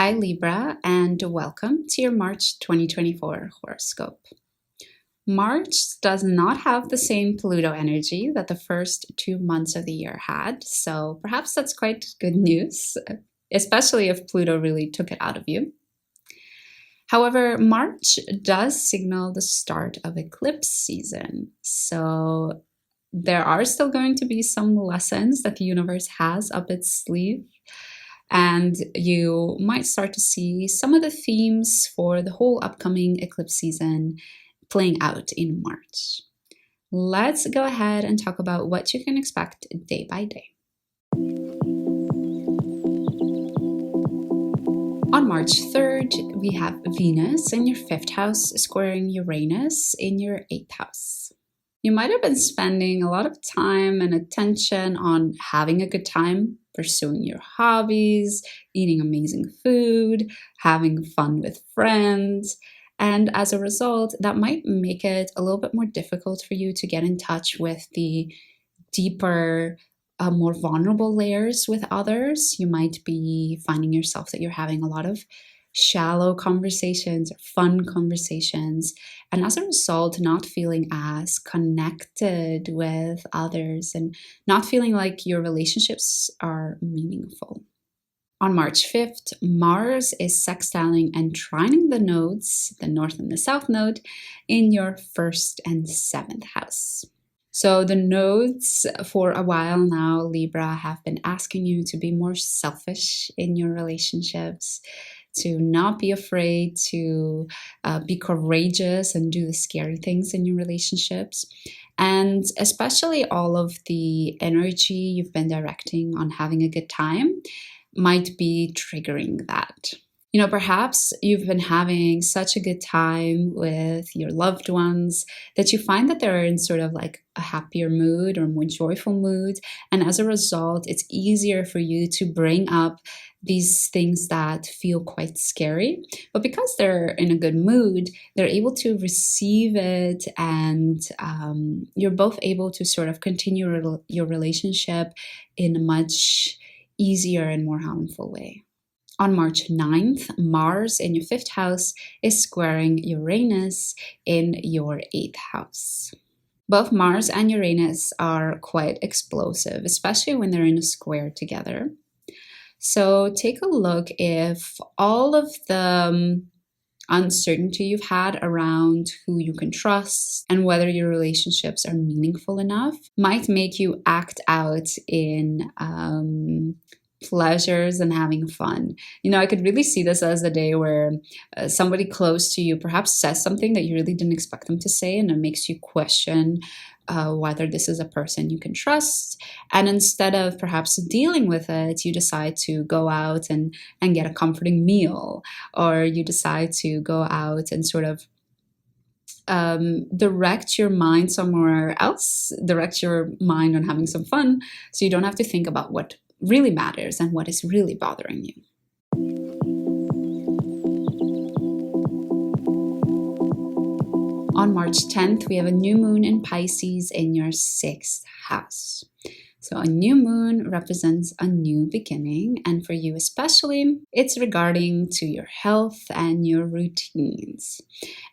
Hi Libra, and welcome to your March 2024 horoscope. March does not have the same Pluto energy that the first 2 months of the year had, so perhaps that's quite good news, especially if Pluto really took it out of you. However, March does signal the start of eclipse season, so there are still going to be some lessons that the universe has up its sleeve. And you might start to see some of the themes for the whole upcoming eclipse season playing out in March. Let's go ahead and talk about what you can expect day by day. On March 3rd, we have Venus in your 5th house squaring Uranus in your 8th house. You might have been spending a lot of time and attention on having a good time, pursuing your hobbies, eating amazing food, having fun with friends. And as a result, that might make it a little bit more difficult for you to get in touch with the deeper, more vulnerable layers with others. You might be finding yourself that you're having a lot of shallow conversations or fun conversations, and as a result not feeling as connected with others and not feeling like your relationships are meaningful. On March 5th, Mars is sextiling and trining the nodes, the north and the south node, in your 1st and 7th house. So the nodes for a while now, Libra, have been asking you to be more selfish in your relationships, to not be afraid to be courageous and do the scary things in your relationships. And especially all of the energy you've been directing on having a good time might be triggering that. Perhaps you've been having such a good time with your loved ones that you find that they're in sort of like a happier mood or more joyful mood. And as a result, it's easier for you to bring up these things that feel quite scary. But because they're in a good mood, they're able to receive it, and you're both able to sort of continue your relationship in a much easier and more harmful way. On March 9th, Mars in your 5th house is squaring Uranus in your 8th house. Both Mars and Uranus are quite explosive, especially when they're in a square together. So take a look if all of the uncertainty you've had around who you can trust and whether your relationships are meaningful enough might make you act out in pleasures and having fun. I could really see this as a day where somebody close to you perhaps says something that you really didn't expect them to say, and it makes you question whether this is a person you can trust. And instead of perhaps dealing with it, you decide to go out and get a comforting meal, or you decide to go out and sort of direct your mind somewhere else, direct your mind on having some fun, so you don't have to think about what really matters and what is really bothering you. On March 10th, we have a new moon in Pisces in your 6th house. So a new moon represents a new beginning, and for you especially, it's regarding to your health and your routines.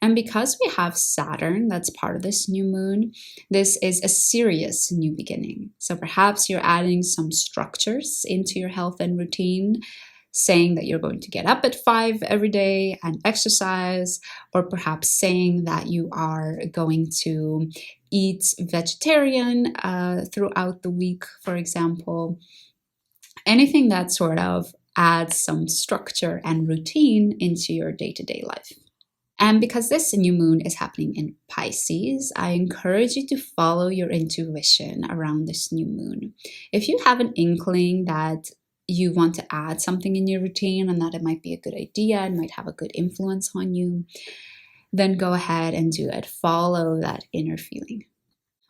And because we have Saturn that's part of this new moon, this is a serious new beginning. So perhaps you're adding some structures into your health and routine, saying that you're going to get up at 5 every day and exercise, or perhaps saying that you are going to eat vegetarian throughout the week, for example. Anything that sort of adds some structure and routine into your day-to-day life. And because this new moon is happening in Pisces, I encourage you to follow your intuition around this new moon. If you have an inkling that you want to add something in your routine and that it might be a good idea and might have a good influence on you, then go ahead and do it. Follow that inner feeling.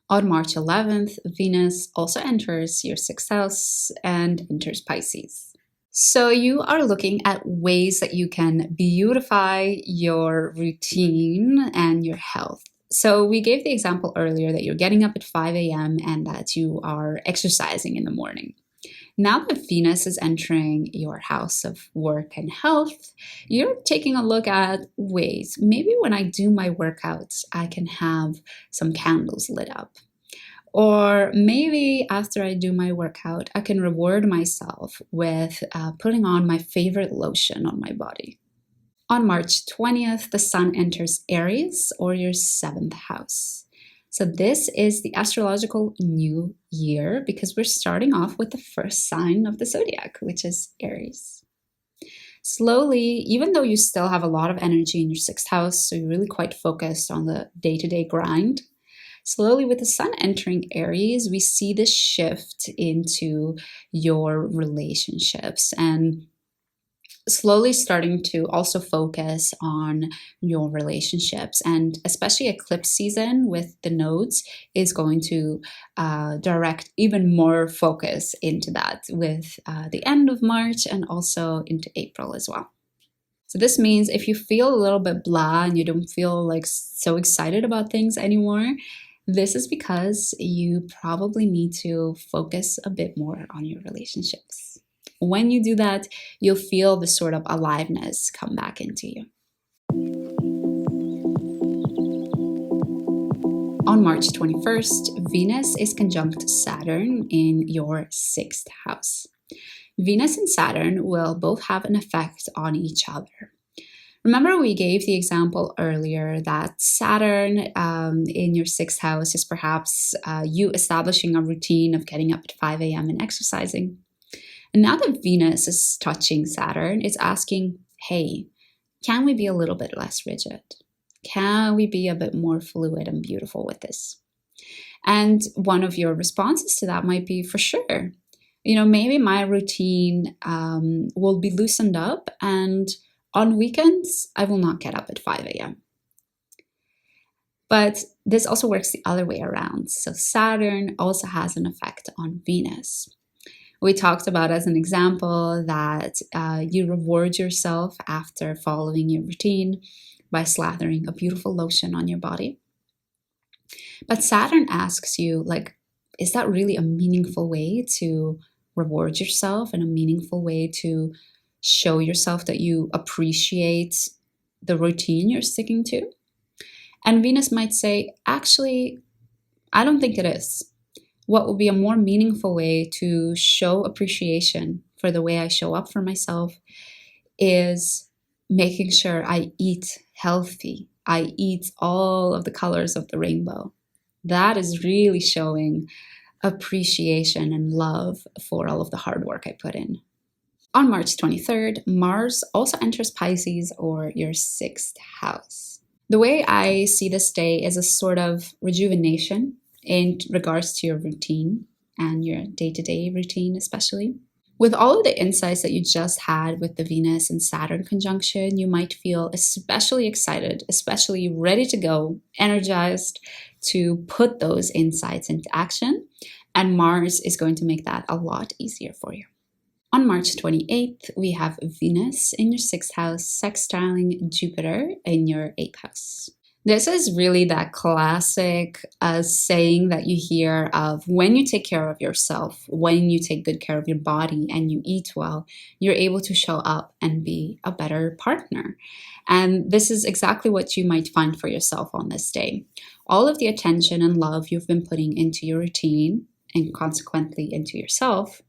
On March 11th, Venus also enters your 6th house and enters Pisces. So you are looking at ways that you can beautify your routine and your health. So we gave the example earlier that you're getting up at 5 a.m. and that you are exercising in the morning. Now that Venus is entering your house of work and health, you're taking a look at ways. Maybe when I do my workouts, I can have some candles lit up. Or maybe after I do my workout, I can reward myself with putting on my favorite lotion on my body. On March 20th, the sun enters Aries, or your seventh house. So this is the astrological new year because we're starting off with the first sign of the zodiac, which is Aries. Slowly, even though you still have a lot of energy in your sixth house, so you're really quite focused on the day-to-day grind, slowly with the sun entering Aries, we see this shift into your relationships and slowly starting to also focus on your relationships, and especially eclipse season with the nodes is going to direct even more focus into that with the end of March and also into April as well. So this means if you feel a little bit blah and you don't feel like so excited about things anymore, this is because you probably need to focus a bit more on your relationships. When you do that, you'll feel the sort of aliveness come back into you. On March 21st, Venus is conjunct Saturn in your sixth house. Venus and Saturn will both have an effect on each other. Remember, we gave the example earlier that Saturn in your sixth house is perhaps you establishing a routine of getting up at 5 a.m. and exercising. And now that Venus is touching Saturn, it's asking, hey, can we be a little bit less rigid? Can we be a bit more fluid and beautiful with this? And one of your responses to that might be, for sure. Maybe my routine will be loosened up, and on weekends, I will not get up at 5 a.m. But this also works the other way around. So Saturn also has an effect on Venus. We talked about as an example that you reward yourself after following your routine by slathering a beautiful lotion on your body. But Saturn asks you, is that really a meaningful way to reward yourself and a meaningful way to show yourself that you appreciate the routine you're sticking to? And Venus might say, actually, I don't think it is. What would be a more meaningful way to show appreciation for the way I show up for myself is making sure I eat healthy. I eat all of the colors of the rainbow. That is really showing appreciation and love for all of the hard work I put in. On March 23rd, Mars also enters Pisces, or your sixth house. The way I see this day is a sort of rejuvenation in regards to your routine and your day-to-day routine especially. With all of the insights that you just had with the Venus and Saturn conjunction, you might feel especially excited, especially ready to go, energized to put those insights into action. And Mars is going to make that a lot easier for you. On March 28th, we have Venus in your sixth house sextiling Jupiter in your eighth house. This is really that classic saying that you hear of when you take care of yourself, when you take good care of your body and you eat well, you're able to show up and be a better partner. And this is exactly what you might find for yourself on this day. All of the attention and love you've been putting into your routine and consequently into yourself,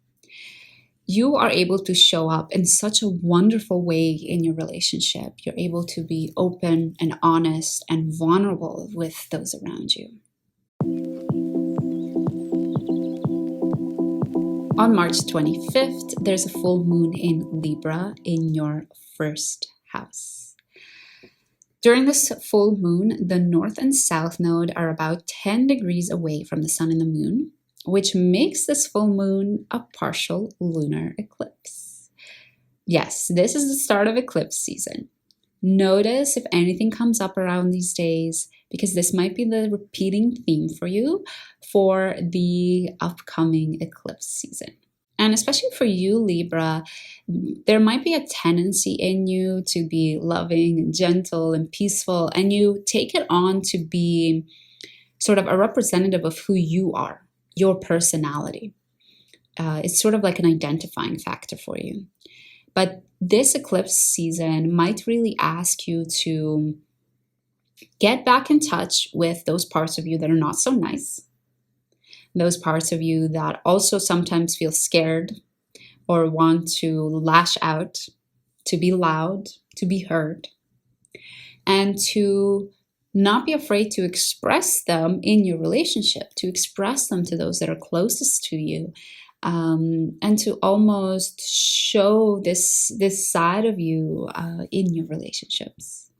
you are able to show up in such a wonderful way in your relationship. You're able to be open and honest and vulnerable with those around you. On March 25th, there's a full moon in Libra in your first house. During this full moon, the north and south node are about 10 degrees away from the sun and the moon, which makes this full moon a partial lunar eclipse. Yes, this is the start of eclipse season. Notice if anything comes up around these days, because this might be the repeating theme for you for the upcoming eclipse season. And especially for you, Libra, there might be a tendency in you to be loving and gentle and peaceful, and you take it on to be sort of a representative of who you are, your personality. It's sort of like an identifying factor for you. But this eclipse season might really ask you to get back in touch with those parts of you that are not so nice, those parts of you that also sometimes feel scared or want to lash out, to be loud, to be heard, and to not be afraid to express them in your relationship, to express them to those that are closest to you, and to almost show this side of you in your relationships.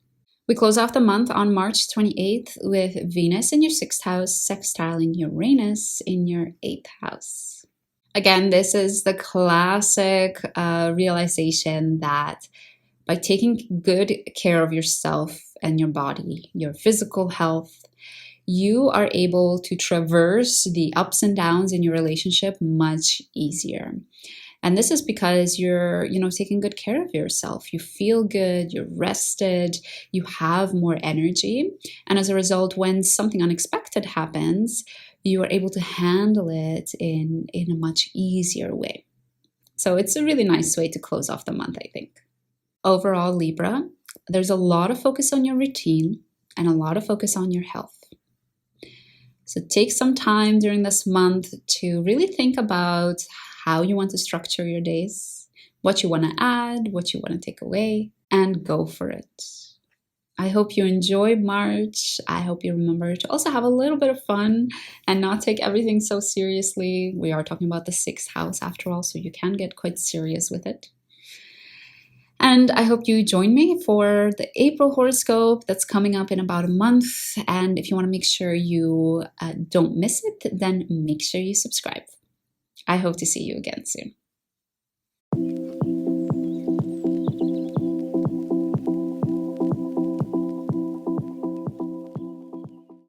We close off the month on March 28th with Venus in your 6th house, sextiling Uranus in your 8th house. Again, this is the classic realization that by taking good care of yourself and your body, your physical health, you are able to traverse the ups and downs in your relationship much easier. And this is because you're, taking good care of yourself. You feel good, you're rested, you have more energy. And as a result, when something unexpected happens, you are able to handle it in a much easier way. So it's a really nice way to close off the month, I think. Overall, Libra, there's a lot of focus on your routine and a lot of focus on your health. So take some time during this month to really think about how you want to structure your days, what you want to add, what you want to take away, and go for it. I hope you enjoy March. I hope you remember to also have a little bit of fun and not take everything so seriously. We are talking about the 6th house after all, so you can get quite serious with it. And I hope you join me for the April horoscope that's coming up in about a month. And if you want to make sure you don't miss it, then make sure you subscribe. I hope to see you again soon.